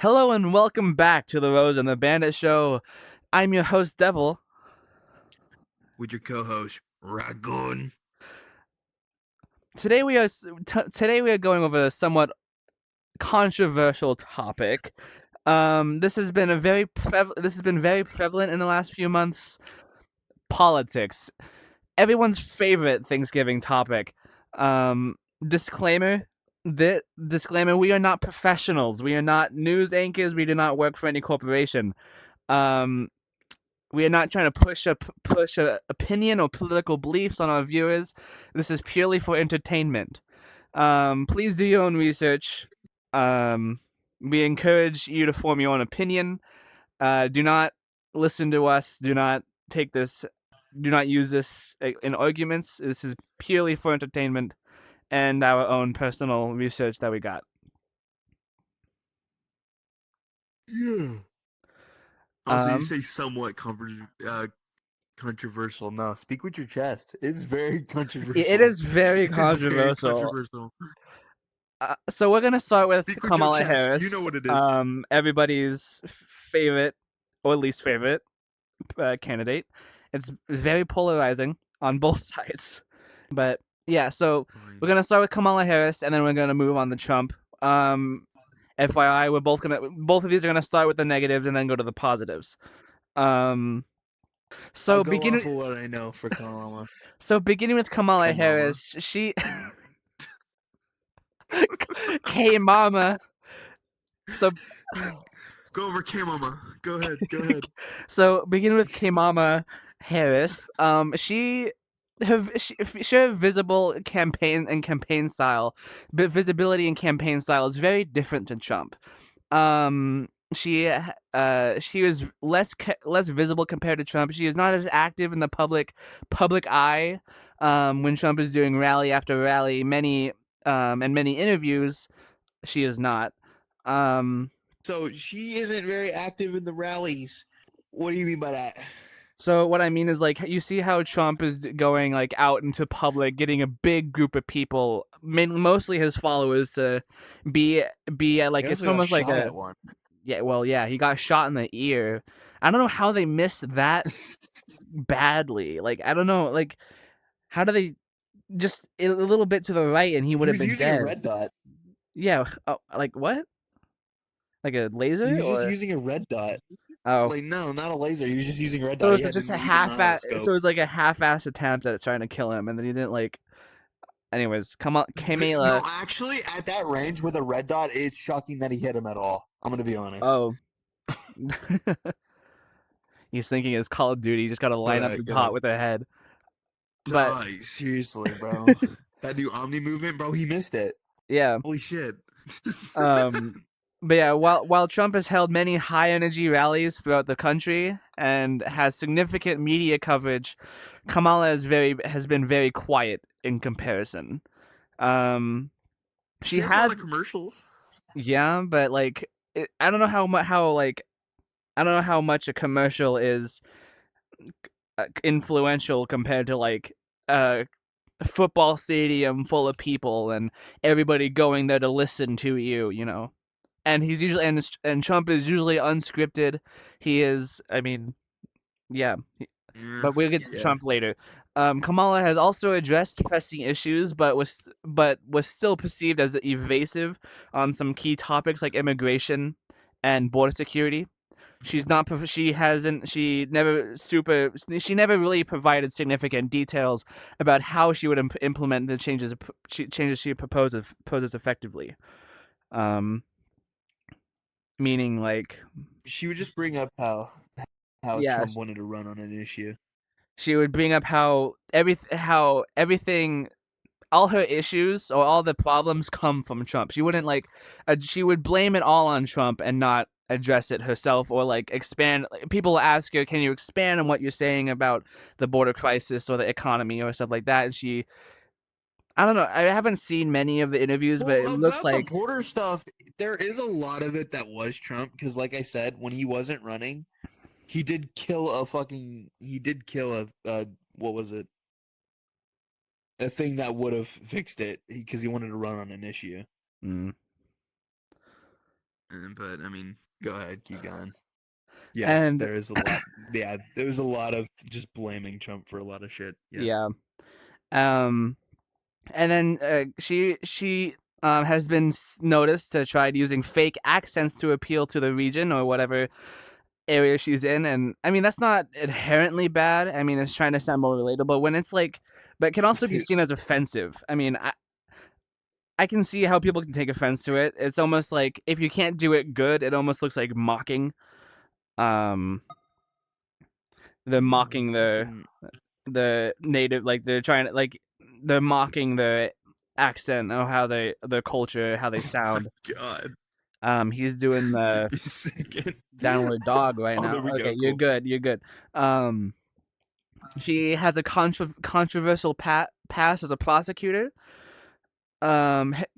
Hello and welcome back to the Rose and the Bandit Show. I'm your host, Devil. With your co-host, Ragun. Today we are going over a somewhat controversial topic. This has been very prevalent in the last few months. Politics, everyone's favorite Thanksgiving topic. Disclaimer. Disclaimer: we are not professionals. We are not news anchors. We do not work for any corporation. We are not trying to push a opinion or political beliefs on our viewers. This is purely for entertainment. Please do your own research. We encourage you to form your own opinion. Do not listen to us. Do not take this. Do not use this in arguments. This is purely for entertainment and our own personal research that we got. Yeah. Also, you say somewhat controversial. No, speak with your chest. It's very controversial. It is very It is very controversial. controversial. So we're gonna start with Speak with Kamala your chest. Harris. You know what it is. Everybody's favorite or least favorite candidate. It's very polarizing on both sides. But yeah, so we're gonna start with Kamala Harris, and then we're gonna move on to Trump. FYI, both of these are gonna start with the negatives and then go to the positives. So I'll go off of what I know for Kamala. So beginning with Kamala Harris, she K-Mama. So go over K-Mama. Go ahead. So beginning with K-Mama Harris, she visible campaign style, but visibility and campaign style is very different than Trump. She was less visible compared to Trump. She is not as active in the public eye when Trump is doing rally after rally. Many interviews, she is not. So she isn't very active in the rallies. What do you mean by that? So what I mean is, like, you see how Trump is going, like, out into public, getting a big group of people, mostly his followers, to be at, like, it's almost like a one. Yeah, he got shot in the ear. I don't know how they missed that badly. Like, I don't know, like, how do they just a little bit to the right and he would have been dead. A red dot. Yeah, like what? Like a laser? He was just using a red dot. Oh, like no, not a laser. He was just using a red dot. So it was just a half-ass. So it was like a half-ass attempt at trying to kill him, and then he didn't like. Anyways, come on, Kamala. No, actually, at that range with a red dot, it's shocking that he hit him at all. I'm gonna be honest. Oh. He's thinking it's Call of Duty. You just gotta line up the dot with a head. But seriously, bro, that new Omni movement, bro, he missed it. Yeah. Holy shit. But yeah, while Trump has held many high-energy rallies throughout the country and has significant media coverage, Kamala has been very quiet in comparison. She has a lot of commercials. Yeah, but like I don't know how much a commercial is influential compared to like a football stadium full of people and everybody going there to listen to you, you know. And he's usually and Trump is usually unscripted. He is, I mean, yeah. But we'll get to Trump later. Kamala has also addressed pressing issues, but was still perceived as evasive on some key topics like immigration and border security. She never really provided significant details about how she would implement the changes she proposes effectively. Meaning, like, she would just bring up how Trump wanted to run on an issue. She would bring up how everything, all her issues or all the problems come from Trump. She wouldn't she would blame it all on Trump and not address it herself or like expand. People ask her, "Can you expand on what you're saying about the border crisis or the economy or stuff like that?" And I don't know. I haven't seen many of the interviews, but it looks like the border stuff. There is a lot of it that was Trump because, like I said, when he wasn't running, he did kill a what was it? A thing that would have fixed it because he wanted to run on an issue. But I mean, go ahead, keep going. Yes, And there is a lot. Yeah, there's a lot of just blaming Trump for a lot of shit. Yes. yeah, um, and then she has been noticed to try using fake accents to appeal to the region or whatever area she's in, and I mean that's not inherently bad. I mean it's trying to sound more relatable when it's like, but it can also be Dude, seen as offensive. I mean I can see how people can take offense to it. It's almost like if you can't do it good, it almost looks like mocking. Um, they're yeah, mocking the native, like they're trying to like they're mocking the accent or how they their culture, how they oh my sound. god. He's doing Give the me a second. downward dog right Oh, now. there we Okay, go. you're Cool. good. You're good. Um, she has a controversial past as a prosecutor.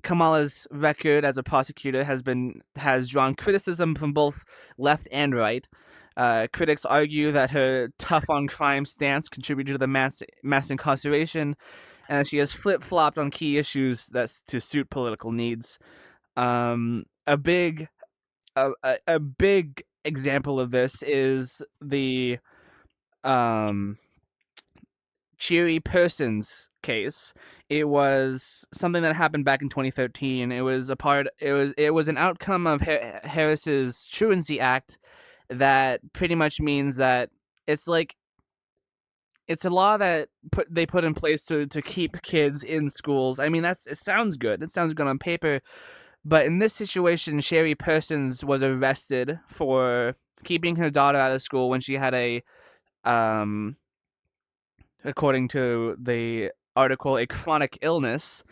Kamala's record as a prosecutor has drawn criticism from both left and right. Critics argue that her tough on crime stance contributed to the mass incarceration, and that she has flip flopped on key issues that's to suit political needs. A big a big example of this is the um Cheery Persons case. It was something that happened back in 2013. It was an outcome of Harris's Truancy Act that pretty much means that it's like it's a law that they put in place to keep kids in schools. I mean, it sounds good. It sounds good on paper, but in this situation, Sherry Persons was arrested for keeping her daughter out of school when she had a um according to the article, a chronic illness,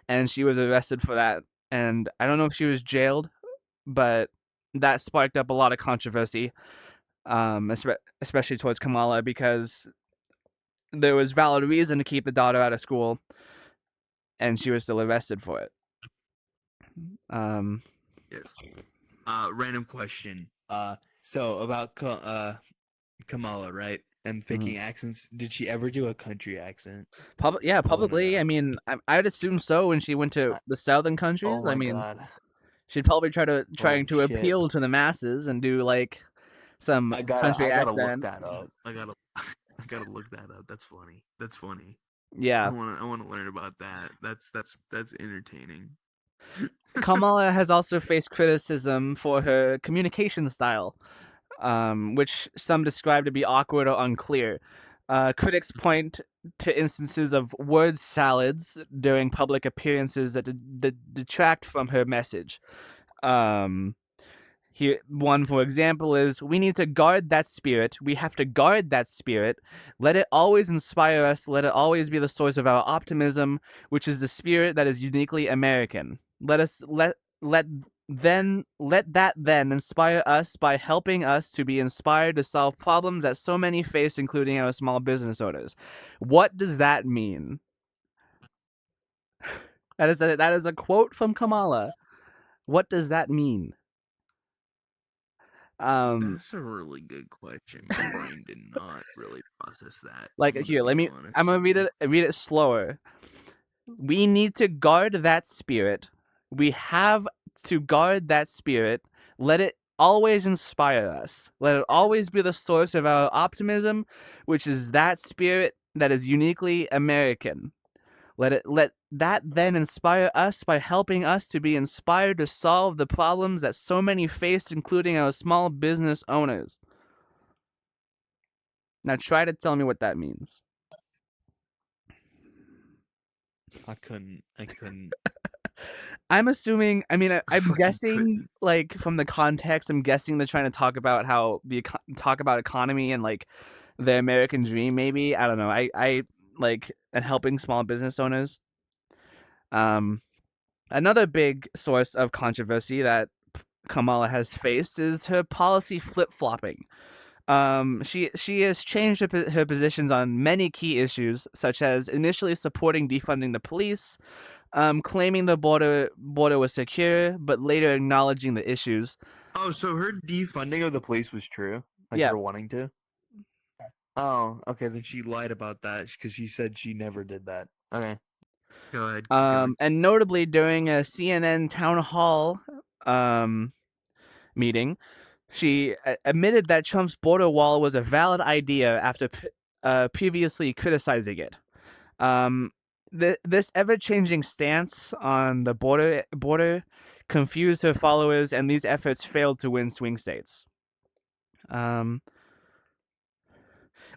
and she was arrested for that. And I don't know if she was jailed, but that sparked up a lot of controversy, especially towards Kamala, because there was valid reason to keep the daughter out of school, and she was still arrested for it. Um, Yes. Random question. So about Kamala, right? And mhm. picking accents. Did she ever do a country accent? Yeah, I want to publicly. I know. mean, I'd assume so when she went to I, the southern oh countries. I my mean, god. she'd probably trying Holy to shit. appeal to the masses and do like some country I gotta look accent. that up. I gotta I gotta look that up. That's funny. That's funny. Yeah. I wanna learn about that. That's entertaining. Kamala has also faced criticism for her communication style, which some describe to be awkward or unclear. Critics point to instances of word salads during public appearances that detract from her message. Um, Here, one for example is we need to guard that spirit. We have to guard that spirit. Let it always inspire us. Let it always be the source of our optimism, which is the spirit that is uniquely American. Let that then inspire us by helping us to be inspired to solve problems that so many face, including our small business owners. What does that mean? That is a quote from Kamala. What does that mean? Um, That's a really good question. My brain did not really process that. like I'm gonna here, be I'm honest gonna with you. read it slower. We need to guard that spirit. We have to guard that spirit. Let it always inspire us. Let it always be the source of our optimism, which is that spirit that is uniquely American. Let that then inspire us by helping us to be inspired to solve the problems that so many face, including our small business owners. Now try to tell me what that means. I couldn't. I'm assuming. I mean, I I'm fucking guessing, couldn't. like from the context, I'm guessing they're trying to talk about how talk about economy and like the American dream. Maybe I don't know. I like and helping small business owners. Um, Another big source of controversy that Kamala has faced is her policy flip flopping. She has changed her positions on many key issues, such as initially supporting defunding the police, claiming the border was secure, but later acknowledging the issues. Oh, so her defunding of the police was true? Like Yeah. her wanting to? Oh, okay. Then she lied about that because she said she never did that. Okay, go ahead, keep going. And notably during a CNN town hall, um, meeting, she admitted that Trump's border wall was a valid idea after previously criticizing it. This ever-changing stance on the border confused her followers, and these efforts failed to win swing states.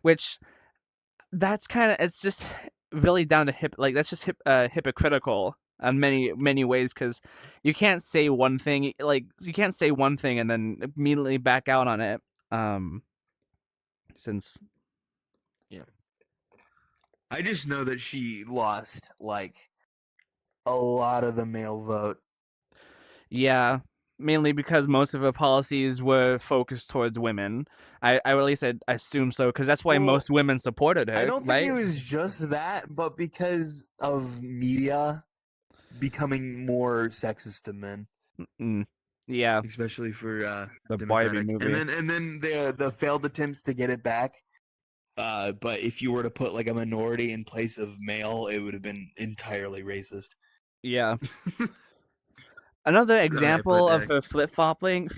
Which that's kind of, it's just really down to that's just hypocritical in many ways, because you can't say one thing, and then immediately back out on it. Since Yeah. I just know that she lost like a lot of the male vote. yeah, mainly because most of her policies were focused towards women. I at least I assume so, because that's why Well, most women supported I her, don't think right? it was just that, but because of media becoming more sexist to men, Yeah, especially for the Barbie Democratic, movie. and then the failed attempts to get it back. But if you were to put like a minority in place of male, it would have been entirely racist. Yeah. Another Okay, but example of her flip-flopping,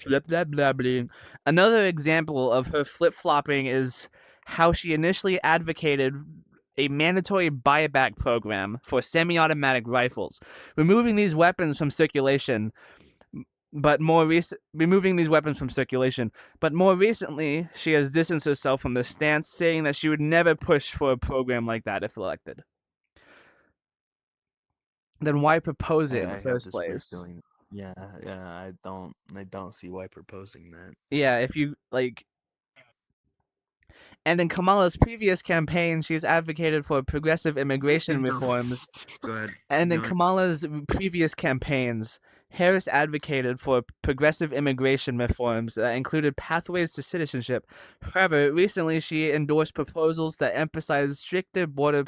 yeah. Another example of her flip-flopping is how she initially advocated a mandatory buyback program for semi-automatic rifles, removing these weapons from circulation. Removing these weapons from circulation, but more recently, she has distanced herself from this stance, saying that she would never push for a program like that if elected. Then why propose it in the I have first this weird place? feeling. Yeah, I don't see why proposing that. Yeah, if you like. And in Kamala's previous campaign, she's advocated for progressive immigration No, reforms. go ahead. And Keep in going. Kamala's previous campaigns, Harris advocated for progressive immigration reforms that included pathways to citizenship. However, recently she endorsed proposals that emphasize stricter border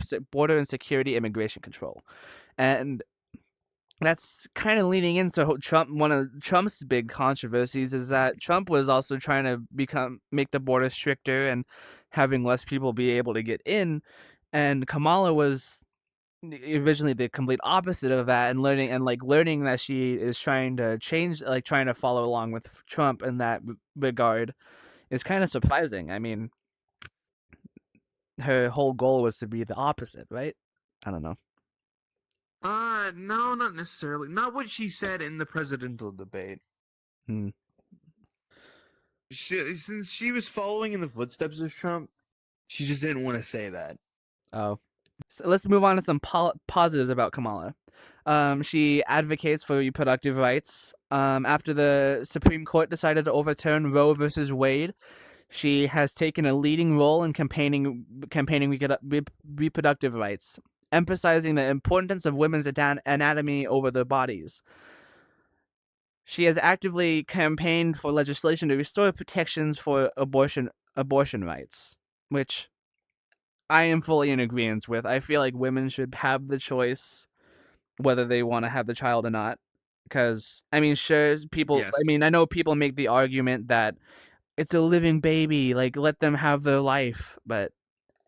and security immigration control. And that's kind of leaning into Trump. One of Trump's big controversies is that Trump was also trying to make the border stricter and having less people be able to get in, and Kamala was originally the complete opposite of that, and learning that she is trying to change, like trying to follow along with Trump in that regard, is kind of surprising. I mean, her whole goal was to be the opposite, right? I don't know. No, not necessarily. Not what she said in the presidential debate. Hmm. Since she was following in the footsteps of Trump, she just didn't want to say that. Oh. So let's move on to some positives about Kamala. She advocates for reproductive rights. After the Supreme Court decided to overturn Roe versus Wade, she has taken a leading role in campaigning reproductive rights, emphasizing the importance of women's anatomy over their bodies. She has actively campaigned for legislation to restore protections for abortion rights, which I am fully in agreement with. I feel like women should have the choice whether they want to have the child or not. Because, I mean, sure, Yes. I know people make the argument that it's a living baby, like, let them have their life. But,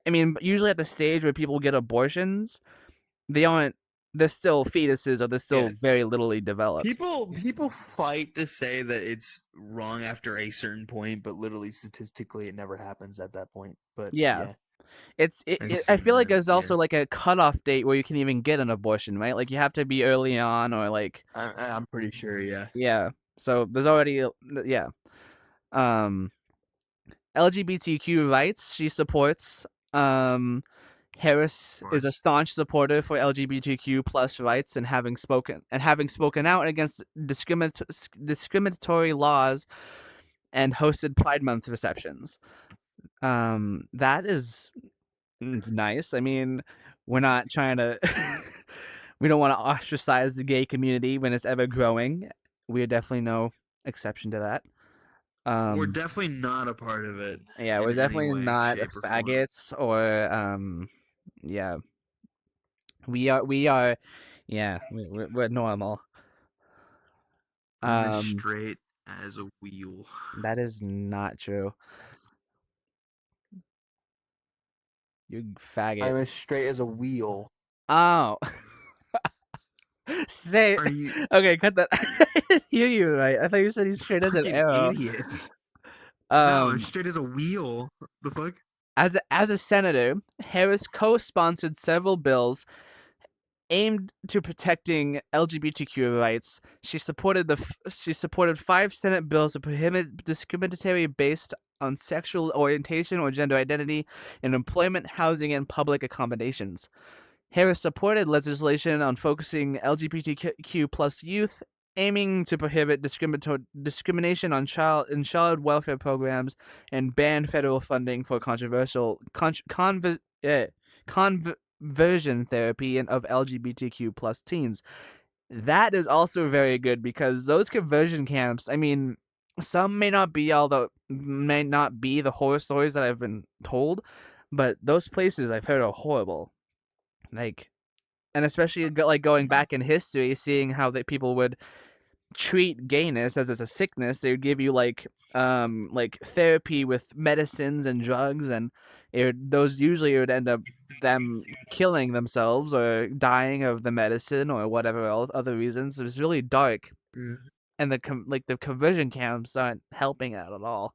I mean, usually at the stage where people get abortions, they aren't, they're still fetuses, or they're still Yeah. very littly developed. People fight to say that it's wrong after a certain point, but literally statistically it never happens at that point. But Yeah. yeah, I've I seen feel like that. there's Yeah, also like a cutoff date where you can even get an abortion, right? Like you have to be early on, or like, I'm pretty sure. Yeah, yeah. So there's already, yeah. Um, LGBTQ rights she supports. of Harris is a course. staunch supporter for LGBTQ plus rights, and having spoken out against discriminatory laws and hosted Pride Month receptions. That is nice. I mean, we're not trying to we don't want to ostracize the gay community when it's ever growing. We are definitely no exception to that. We're Um, definitely not a part of it yeah, we're in any definitely way, not shape, or form. faggots, or yeah, we are, yeah, we're normal. I'm as Um, straight as a wheel. that is not true. You faggot. I'm as straight as a wheel. Oh, Say Are you okay, cut that. I didn't hear you right. I thought you said he's straight as an freaking arrow. idiot? No, I'm Um, straight as a wheel. The fuck? as a senator, Harris co-sponsored several bills aimed to protecting LGBTQ rights. She supported 5 Senate bills to prohibit discriminatory based on sexual orientation or gender identity in employment, housing, and public accommodations. Harris supported legislation on focusing LGBTQ plus youth, aiming to prohibit discrimination on child welfare programs and ban federal funding for conversion therapy of LGBTQ plus teens. That is also very good because those conversion camps, I mean, some may not be the horror stories that I've been told, but those places I've heard are horrible. Like, and especially like going back in history, seeing how that people would treat gayness as a sickness. They would give you like therapy with medicines and drugs, and those usually would end up them killing themselves or dying of the medicine or whatever else other reasons. It was really dark, Yeah. and the conversion camps aren't helping out at all.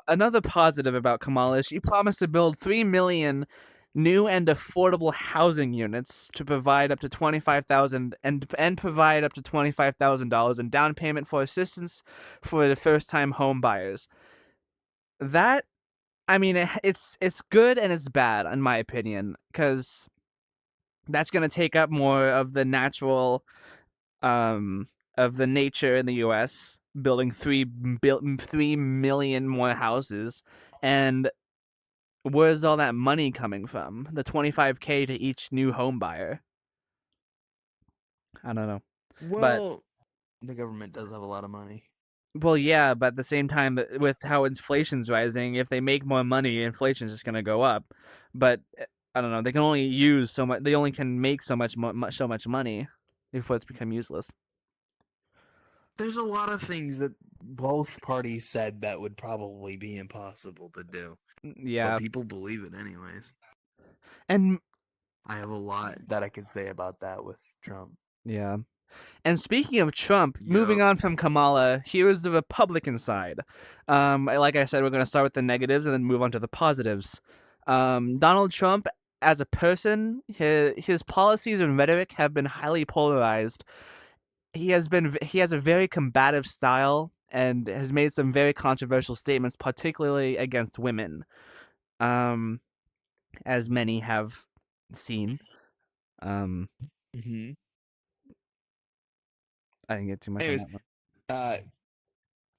Another positive about Kamala is she promised to build 3 million new and affordable housing units to provide up to 25,000 and provide up to $25,000 in down payment for assistance for the first-time home buyers. That, I mean, it's good and it's bad in my opinion, because that's gonna take up more of the natural of the nature in the U.S. building 3 million more houses, and where's all that money coming from? The $25K to each new home buyer. I don't know, but Well, the government does have a lot of money. well, yeah, but at the same time, with how inflation's rising, if they make more money, inflation's just gonna go up. But I don't know. They can only use so much. They only can make so much money before it's become useless. There's a lot of things that both parties said that would probably be impossible to do, but Yeah, people believe it anyways. and I have a lot that I could say about that with Trump. yeah. And speaking of Trump, moving Yep. on from Kamala, here is the Republican side. Like I said, we're going to start with the negatives and then move on to the positives. Donald Trump, as a person, his policies and rhetoric have been highly polarized. He has a very combative style and has made some very controversial statements, particularly against women, um, as many have seen. Um, Mm-hmm. I didn't get too much on Anyways, that one. uh,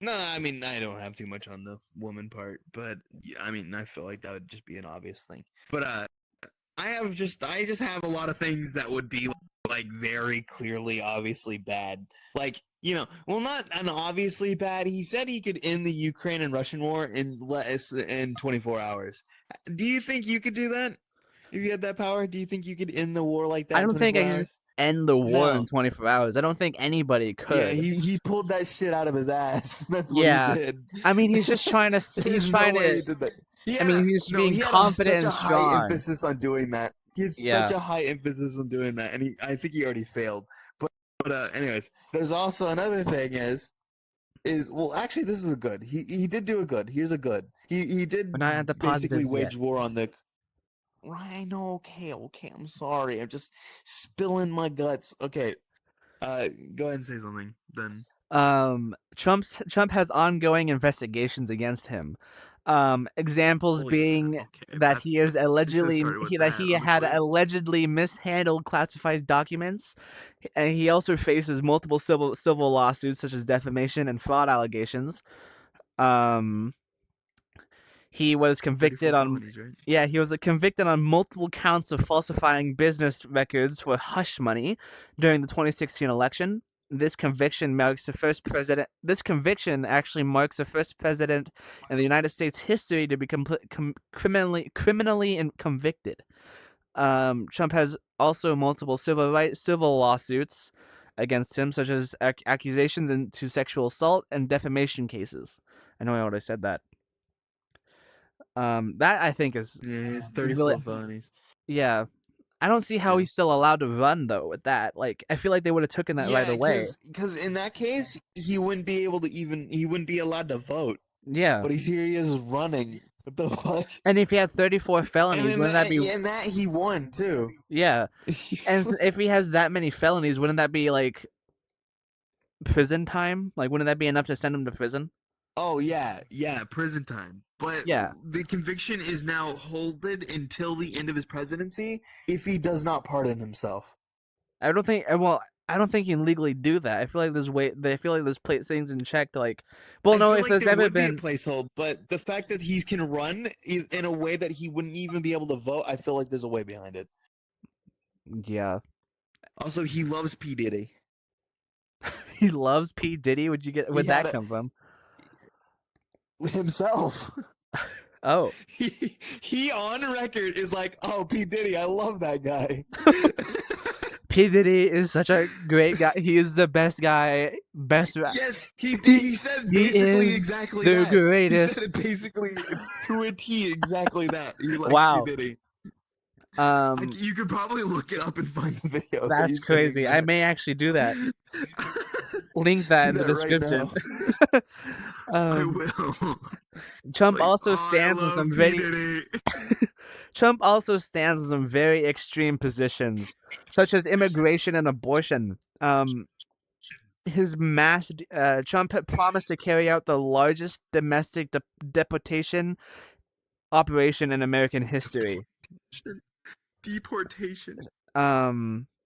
no, I mean I don't have too much on the woman part, but yeah, I mean I feel like that would just be an obvious thing. But I just have a lot of things that would be like very clearly obviously bad. Like, well, not an obviously bad. He said he could end the Ukraine and Russian war in less than 24 hours. Do you think you could do that? If you had that power, do you think you could end the war like I that in don't think I 24 can just hours? end the war in No. 24 hours. I don't think anybody Yeah, could. he pulled that shit out of his ass. That's what he Yeah. did. I mean, he's just trying to There's no way to he did that. I mean, he's No, being he had confident such and a high strong. emphasis on doing that. He had such Yeah. a high emphasis on doing that, and I think he already failed. But anyways, there's also another thing is well, actually, this is a good. He did do a good. Here's a good. He did We're not at the basically positives yet. wage war on the. I know. Okay. I'm sorry. I'm just spilling my guts. Okay. Go ahead and say something then. Trump has ongoing investigations against him. Examples Well, yeah. being Okay. that he is We should have allegedly started with that that, he had honestly. allegedly mishandled classified documents, and he also faces multiple civil lawsuits such as defamation and fraud allegations. Um, he was convicted 34 on felonies, right? yeah, he was convicted on multiple counts of falsifying business records for hush money during the 2016 election. This conviction actually marks the first president in the United States history to be criminally convicted. Trump has also multiple civil lawsuits against him, such as accusations into sexual assault and defamation cases. I know I already said that. That I think is Yeah, he has really 34 felonies. yeah. I don't see how Yeah. he's still allowed to run though with that. Like, I feel like they would have taken that right Yeah, away. because in that case, he wouldn't be able to he wouldn't be allowed to vote. Yeah. But he's here, he is running. What the fuck? And if he had 34 And felonies, in wouldn't that be that he won too. yeah? And if he has that many felonies, wouldn't that be like prison time? Like, wouldn't that be enough to send him to prison? Oh yeah, prison time. But Yeah. the conviction is now holded until the end of his presidency if he does not pardon himself. I don't think. Well, I don't think you can legally do that. I feel like there's way. I feel like there's things in check to like. Well, I no. feel If like there's there ever would be a been. placehold, but the fact that he can run in a way that he wouldn't even be able to vote, I feel like there's a way behind it. Yeah. Also, he loves P Diddy. He loves P Diddy. Where'd He that had come from? himself. Oh. He on record is like, oh, P Diddy, I love that guy. P Diddy is such a great guy. He is the best guy. Best. Yes, he said He basically is exactly the that. He greatest. said it basically to a T exactly that. He likes Wow. P Diddy. You could probably look it up and find the video. That's crazy. I may actually do that. Link that in the description. Right I will. Trump like, also stands on some very Trump also stands on some very extreme positions, such as immigration and abortion. Trump had promised to carry out the largest domestic deportation operation in American history. Deportation.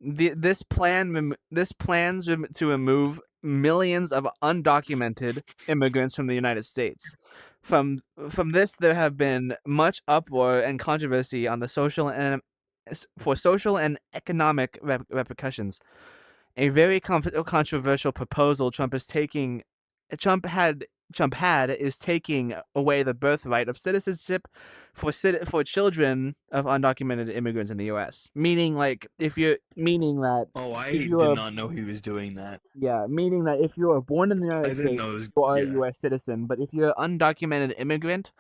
This plans to remove millions of undocumented immigrants from the United States. From this, there have been much uproar and controversy on the social and economic repercussions. A very controversial proposal Trump had is taking away the birthright of citizenship for children of undocumented immigrants in the U.S. Meaning that Oh, I if you did are not know he was doing that. meaning that if you are born in the United States, you are a yeah. U.S. citizen. But if you're an undocumented immigrant,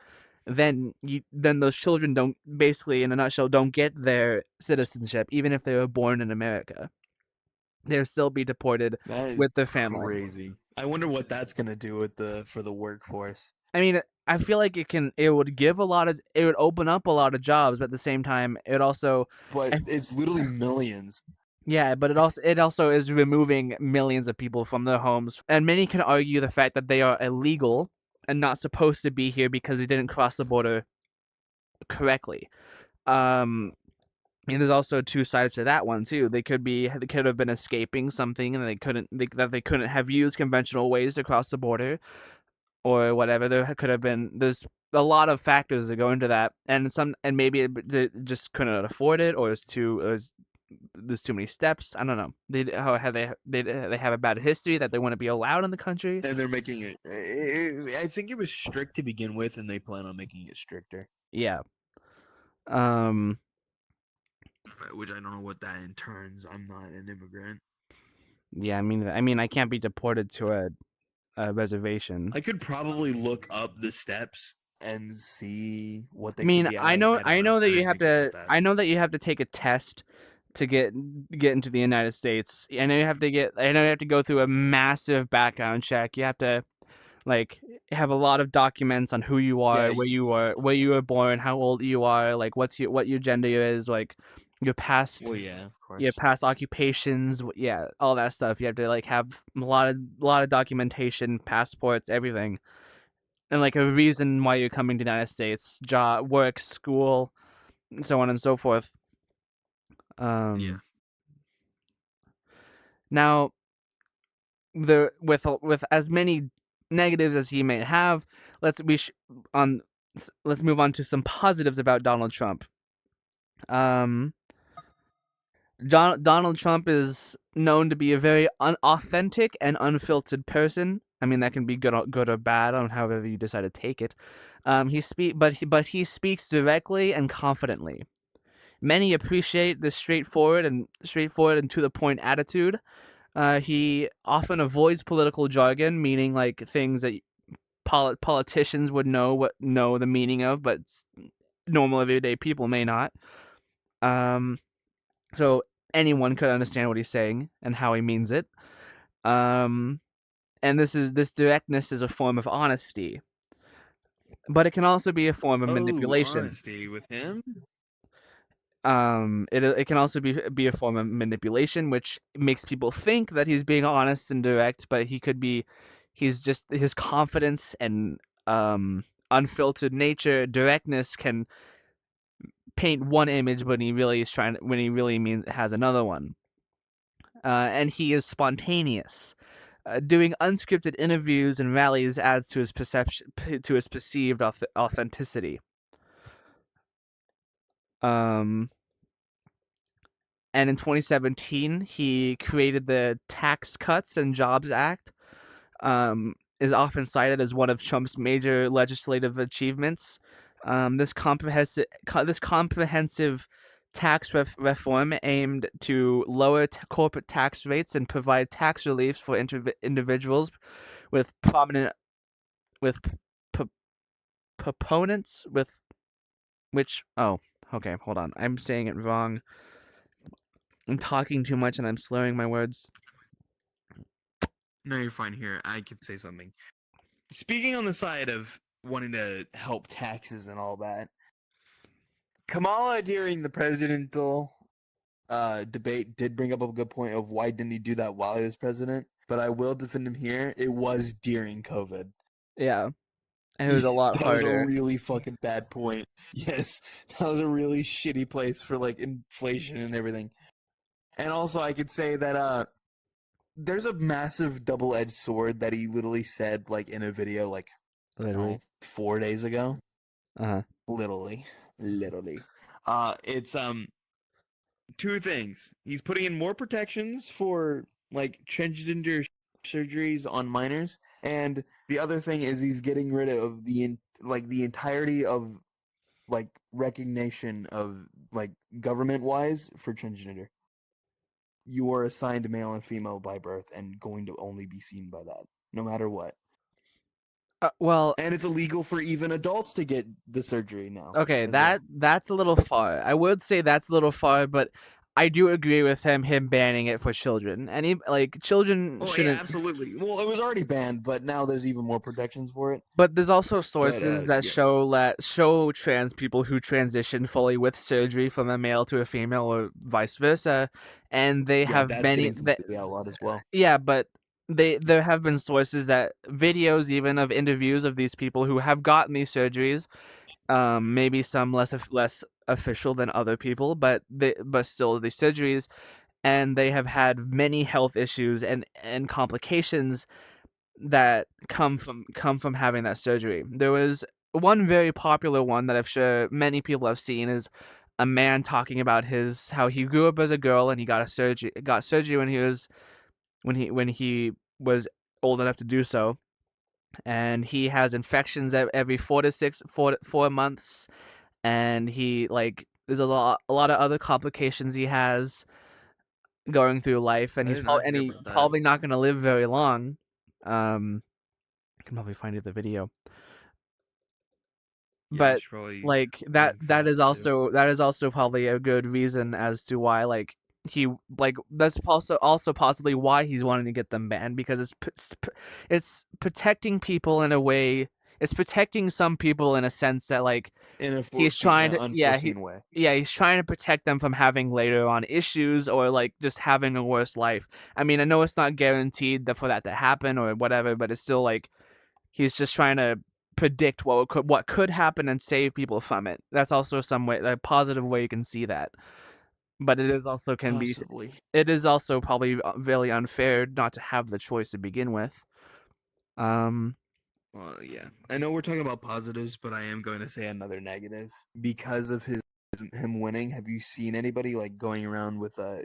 then those children don't, basically in a nutshell, don't get their citizenship, even if they were born in America. They'll still be deported with their family. Crazy. I wonder what that's gonna do for the workforce. I mean, I feel like it would open up a lot of jobs, but at the same time, it also. But it's literally millions. Yeah, but it also is removing millions of people from their homes, and many can argue the fact that they are illegal and not supposed to be here because they didn't cross the border correctly. And there's also two sides to that one too. They could have been escaping something, and they couldn't have used conventional ways to cross the border, or whatever. There's a lot of factors that go into that, and maybe they just couldn't afford it, or there's too many steps. I don't know. They have a bad history that they wouldn't be allowed in the country, and they're making it. I think it was strict to begin with, and they plan on making it stricter. Yeah. Which I don't know what that in turns. I'm not an immigrant. Yeah, I mean, I can't be deported to a reservation. I could probably look up the steps and see what they. I mean, could be. I know that you have to. I know that you have to take a test to get into the United States. I know you have to go through a massive background check. You have to have a lot of documents on who you are, where you were born, how old you are, like what your gender is, like your past. Well, yeah, of course. Your past occupations, yeah, all that stuff. You have to have a lot of documentation, passports, everything, and a reason why you're coming to the United States, job, work, school, so on and so forth. Yeah. Now, with as many negatives as he may have, let's move on to some positives about Donald Trump. Donald Trump is known to be a very authentic and unfiltered person. I mean, that can be good or bad on however you decide to take it. He speaks directly and confidently. Many appreciate this straightforward and to the point attitude. He often avoids political jargon, meaning things that politicians would know the meaning of, but normal everyday people may not. so anyone could understand what he's saying and how he means it. And this directness is a form of honesty, but it can also be a form of Oh, manipulation. honesty with him? It can also be a form of manipulation, which makes people think that he's being honest and direct, but he's just his confidence and unfiltered nature, directness can paint one image when he really has another one. And he is spontaneous. Doing unscripted interviews and rallies adds to his perceived authenticity. Um, and in 2017, he created the Tax Cuts and Jobs Act. Is often cited as one of Trump's major legislative achievements. This comprehensive tax reform aimed to lower corporate tax rates and provide tax relief for individuals with prominent with proponents with which okay, hold on, I'm saying it wrong. I'm talking too much and I'm slurring my words. No, you're fine here. I could say something. Speaking on the side of wanting to help taxes and all that, Kamala during the presidential debate did bring up a good point of why didn't he do that while he was president. But I will defend him here. It was during COVID. Yeah, and it was a lot That was a harder. really fucking bad point. Yes, that was a really shitty place for like inflation and everything. And also, I could say that there's a massive double-edged sword that he literally said like in a video like Literally. 4 days ago. Uh-huh. Literally. It's two things. He's putting in more protections for like transgender surgeries on minors, and the other thing is he's getting rid of the entirety of like recognition of like government wise for transgender. You are assigned male and female by birth and going to only be seen by that, no matter what. Well, And it's illegal for even adults to get the surgery now. okay, as well. that's a little far. I would say that's a little far, but I do agree with him banning it for children. And children Oh yeah, shouldn't. absolutely. Well, it was already banned, but now there's even more protections for it. But there's also But sources that yes, show trans people who transition fully with surgery from a male to a female or vice versa, and they yeah, have that's many getting completely outlawed as well. yeah, but there have been sources that videos even of interviews of these people who have gotten these surgeries, maybe some less official than other people, but still these surgeries, and they have had many health issues and complications that come from having that surgery. There was one very popular one that I'm sure many people have seen is a man talking about his how he grew up as a girl and he got surgery when when he was old enough to do so, and he has infections every 4 months, and he there's a lot of other complications he has going through life, and I did not hear he about that. probably not going to live very long. I can probably find you the video, Yeah, I but should probably find that too. that is also probably a good reason as to why he that's also possibly why he's wanting to get them banned, because it's protecting people in a way. It's protecting some people in a sense that In a he's trying to unforeseen way. he's trying to protect them from having later on issues or just having a worse life. I mean, I know it's not guaranteed for that to happen or whatever, but it's still he's just trying to predict what could happen and save people from it. That's also some way, a positive way you can see that. But Possibly. it is also probably really unfair not to have the choice to begin with. Um, Well, yeah. I know we're talking about positives, but I am going to say another negative because of him winning. Have you seen anybody like going around with a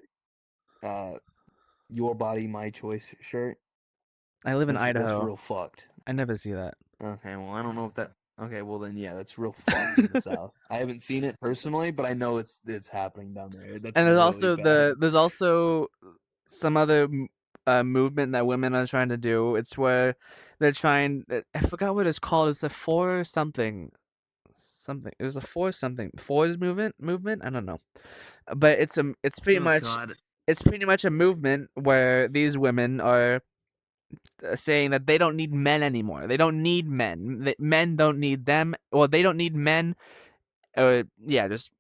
"Your Body, My Choice" shirt? I live in That's Idaho. real fucked. I never see that. Okay, well, I don't know if that. Okay, well then, yeah, that's real fucked in the South. I haven't seen it personally, but I know it's happening down there. That's And really bad. there's also some other movement that women are trying to do. It's where they're trying. I forgot what it's called. It's the for something something. It was a four something fours movement. I don't know, but it's pretty Oh much God. it's pretty much a movement where these women are saying that they don't need men anymore. They don't need men. Men don't need them. Well, they don't need men. Yeah, just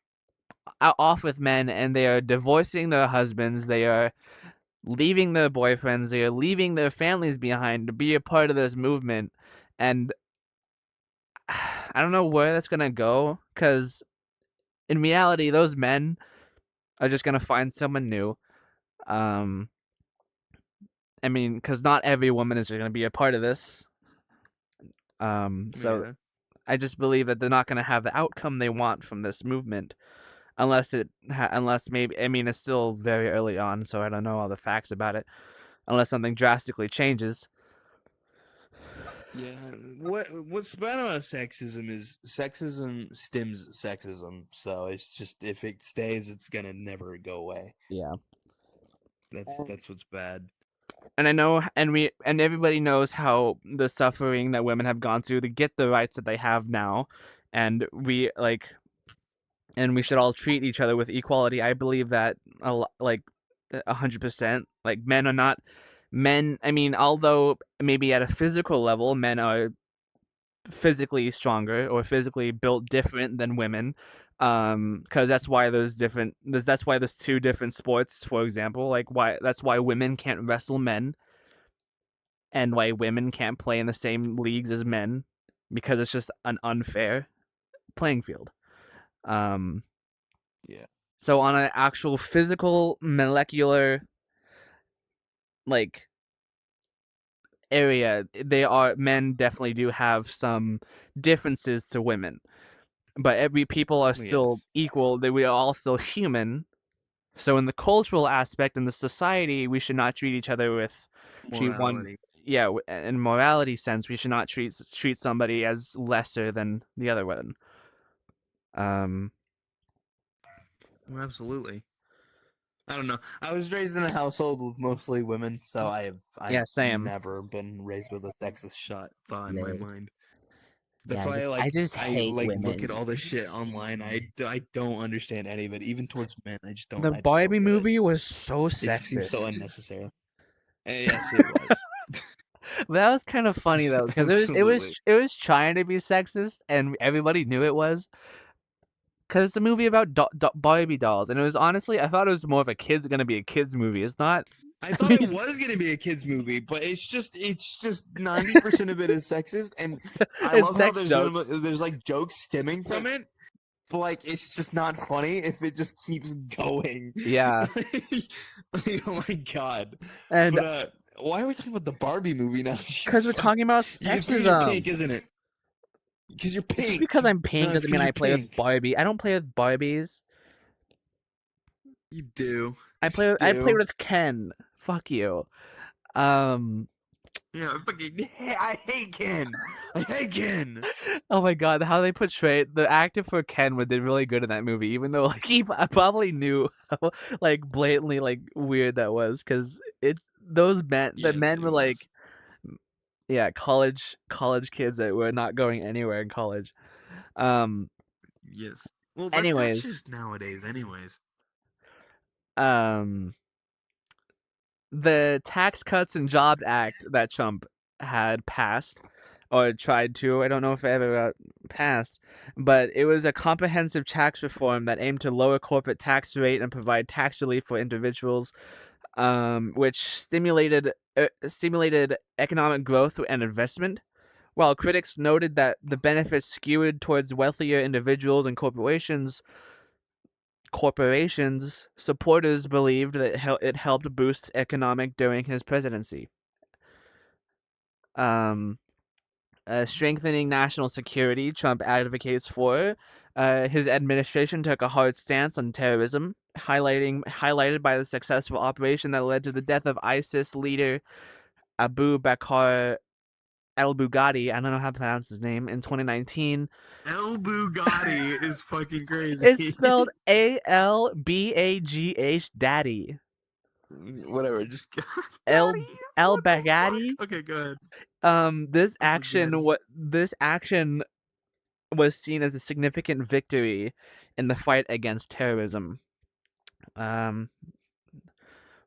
off with men, and they are divorcing their husbands. They are leaving their boyfriends. They are leaving their families behind to be a part of this movement. And I don't know where that's gonna go, because in reality, those men are just gonna find someone new. Um, I mean, because not every woman is gonna be a part of this. So Yeah. I just believe that they're not gonna have the outcome they want from this movement, unless maybe, I mean, it's still very early on, so I don't know all the facts about it. Unless something drastically changes. Yeah. What's bad about sexism is sexism stems sexism. So it's just if it stays, it's gonna never go away. Yeah. That's what's bad. And I know, and everybody knows how the suffering that women have gone through to get the rights that they have now, and we should all treat each other with equality. I believe that like 100%. Like men are not men. I mean, although maybe at a physical level, men are physically stronger or physically built different than women, because that's why there's two different sports, for example. Like why that's why women can't wrestle men, and why women can't play in the same leagues as men, because it's just an unfair playing field. Um, Yeah. so on an actual physical molecular like area, men definitely do have some differences to women, but every people are still Yes. equal. That we are all still human. So in the cultural aspect, in the society, we should not treat each other with treat one Morality. yeah, in morality sense, we should not treat somebody as lesser than the other one. Um, Well, absolutely. I don't know. I was raised in a household with mostly women, so I've yeah, same. never been raised with a sexist thought in my Yeah, mind. yeah. That's why I just I hate like look women. at all this shit online. I don't understand any of it, even towards men. The I just don't Barbie get it. movie was so It just seems so sexist. unnecessary. And yes, it was. That was kind of funny though, because Absolutely. it was trying to be sexist, and everybody knew it was. Because it's a movie about Barbie dolls, and it was honestly, I thought it was more of a gonna be a kids movie. It's not. I I thought it mean, was gonna be a kids movie, but it's just 90% of it is sexist, and I it's love how sex jokes. there's like jokes stemming from it, but like it's just not funny if it just keeps going. Yeah, Like, oh my god! and But why are we talking about the Barbie movie now? because Jesus we're fuck! talking about It's because you're sexism. pink, isn't it? Because you're Just pink. because I'm pink No, it's doesn't mean because I you're play with pink. Barbie. I don't play with Barbies. You do. Yes, you I play do. with Ken. Fuck you. Um. Yeah, I hate Ken. I hate Ken. Oh my god, how they portrayed the actor for Ken did really good in that movie, even though like I probably knew how like blatantly like weird that was, because the Yes, men it were was. like, yeah, college kids that were not going anywhere in college. Um. Yes. Well, that's Anyways, just nowadays, anyways. um, the Tax Cuts and Jobs Act that Trump had passed or tried to, I don't know if it ever got passed, but it was a comprehensive tax reform that aimed to lower corporate tax rate and provide tax relief for individuals, which stimulated economic growth and investment. While critics noted that the benefits skewed towards wealthier individuals and corporations, supporters believed that it helped boost economic during his presidency. Um, Strengthening national security, Trump advocates for. His administration took a hard stance on terrorism, highlighted by the successful operation that led to the death of ISIS leader Abu Bakr El Bugatti. I don't know how to pronounce his name. In 2019, El Bugatti is fucking it's crazy. spelled ALBAGH Daddy. Whatever, just El Daddy. El What the fuck? Baghdadi. Okay, go ahead. This El action Bugatti. what this action was seen as a significant victory in the fight against terrorism. Um,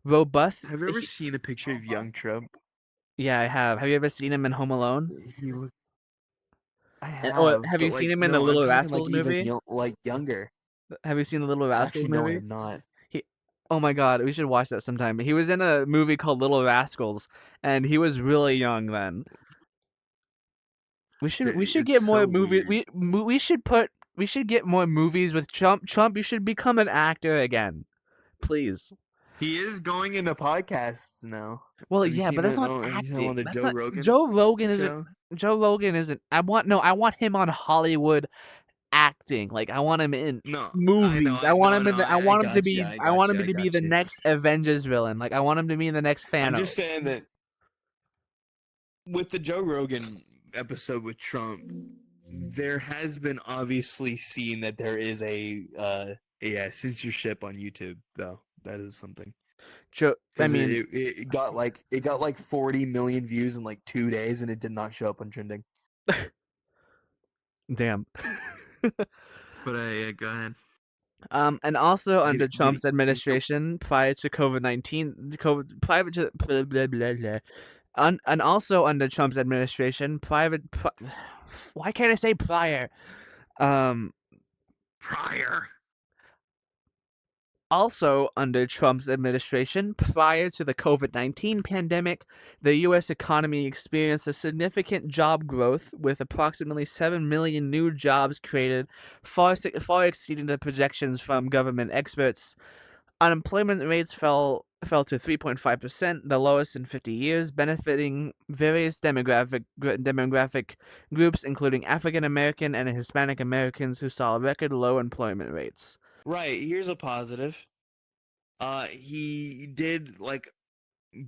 robust. Have you ever seen a picture of young Trump? Yeah, I have. Have you ever seen him in Home Alone? He look. I Or have, have but you seen like him in the no, I'm Little talking like Rascals even movie? younger. Have you seen the Little Rascals Actually, no, I movie? have not. He, oh my god, we should watch that sometime. He was in a movie called Little Rascals, and he was really young then. We should It's get more so movie. weird. We should get more movies with Trump. Trump, you should become an actor again, please. He is going into podcasts now. Well, Have you yeah, but seen that's that? not Oh, have you seen him on acting. the That's Joe not Rogan Joe Rogan isn't. show? Joe Rogan isn't. I want him on Hollywood acting. Like I want him in No, I know. movies. I want No, him no. in the. I I want him to got you. be. I I got want him you. I to be got the you. next Avengers villain. Like I want him to be the next I'm just Thanos. saying that with the Joe Rogan episode with Trump, there has been obviously seen that there is a censorship on YouTube, though. That is something Joe. I because mean, it got like 40 million views in like 2 days, and it did not show up on trending. damn. But yeah, go ahead. And also under Did Trump's he go administration, prior to COVID-19, private to blah, blah, blah, blah. And also under Trump's administration, why can't I say prior? Um, prior? Also under Trump's administration, prior to the COVID-19 pandemic, the U.S. economy experienced a significant job growth with approximately 7 million new jobs created, far exceeding the projections from government experts. Unemployment rates fell to 3.5%, the lowest in 50 years, benefiting various demographic groups, including African American and Hispanic Americans, who saw record low employment rates. Right. Here's a positive. He did like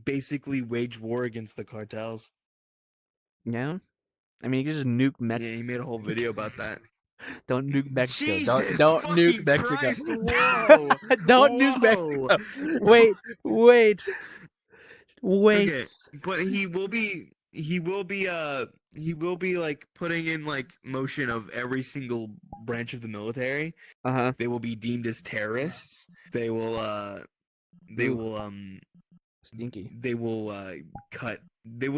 basically wage war against the cartels. Yeah, I mean, you can just nuke Yeah, Mexico. he made a whole video about that. Don't nuke Mexico. Jesus Don't nuke fucking Mexico. Christ! Whoa! Don't nuke Whoa! Mexico. Wait. Okay, Wait. but he will be like putting in like motion of every single branch of the military. Uh-huh. They will be deemed as terrorists. They will Stinky. they will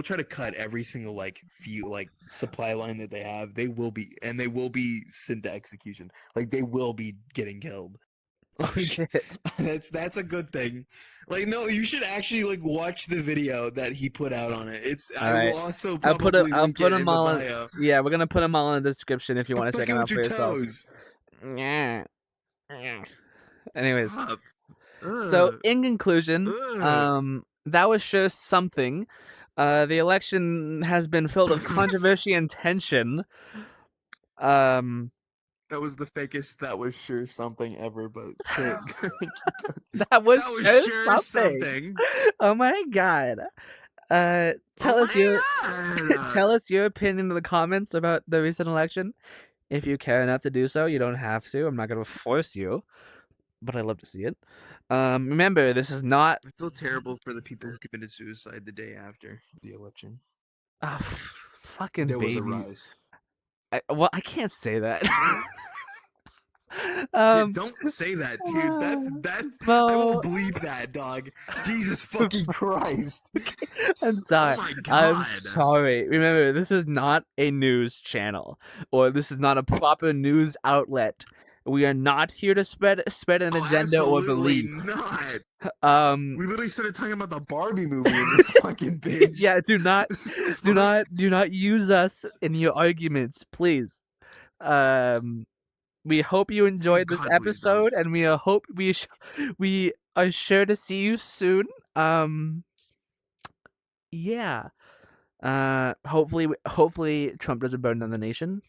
try to cut every single like supply line that they have. They will be sent to execution. Like they will be getting killed. Oh, Like shit. that's a good thing. Like no, you should actually like watch the video that he put out on it. I Alright. will also I'll probably put link it them in the all in. bio. Yeah, we're gonna put them all in the description if you want to check Fucking them with out for your yourself. toes. Yeah. Anyways, Stop. so Ugh. in conclusion, Ugh. that was sure something. The election has been filled with controversy and tension. That was the fakest "that was sure something" ever, but shit. That was That was sure sure something. something. Oh my god. Tell Oh us your my god. tell us your opinion in the comments about the recent election. If you care enough to do so, you don't have to. I'm not gonna force you, but I love to see it. Remember, this is not. I feel terrible for the people who committed suicide the day after the election. Fucking There was a baby. rise. Well, I can't say that. Don't say that, dude. That's I will Well, bleep that, dog. Jesus fucking Christ. I'm sorry. Oh my I'm god. sorry. Remember, this is not a news channel, or this is not a proper news outlet. We are not here to spread an agenda or absolutely belief. not. We literally started talking about the Barbie movie in this fucking bitch. Yeah, do not use us in your arguments, please. We hope you enjoyed this God, please don't. episode, and we hope we are sure to see you soon. Yeah. Hopefully Trump doesn't burn down the nation.